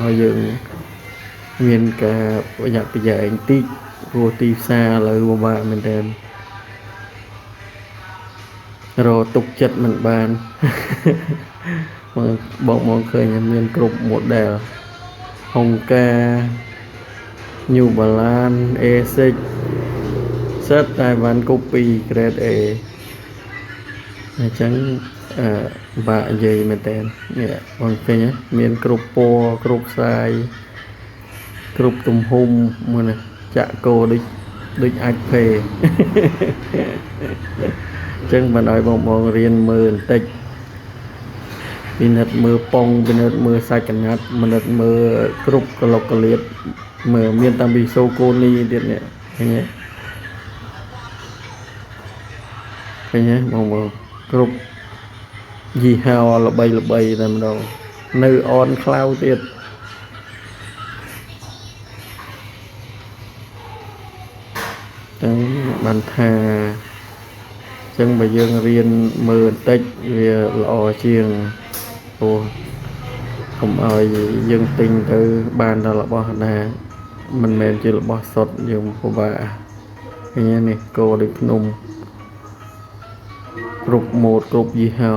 ឲ្យយើងមានការប្រយ័ត្នប្រយែងតិចព្រោះទីផ្សារឥឡូវពិបាកមែនទែនរកទុកចិត្តមិនបានបងឃើញមានគ្រប់ model ហុងកា New Balance Asics សិតតែបាន copy grade A អញ្ចឹងបាក់និយាយមែនតើនេះបងឃើញមានគ្រប់ពណ៌គ្រប់ខ្សែគ្រប់ទំហំមើលណាចាក់កោដូចអាចភេអញ្ចឹងបានឲ្យបងរៀនមើលបន្តិចពិនិត្យមើលប៉ុងពិនិត្យមើលសាច់កណាត់ពិនិត្យមើលគ្រប់កលុកកលៀតមើលមានតាំងពីសូកូនីទៀតនេះឃើញទេឃើញទេបងគ្រប់យីហោល្បីតែម្ដងនៅអនក្លៅទៀតចឹងបានថាចឹងបើយើងរៀនមើលបន្តិចវាល្អជាងព្រោះកុំឲ្យយើងទិញទៅបានតែរបស់ណាមិនមែនជារបស់សុទ្ធយើងពិបាកឃើញនេះគោដូចភ្នំគ្រប់ម៉ូតគ្រប់យីហោ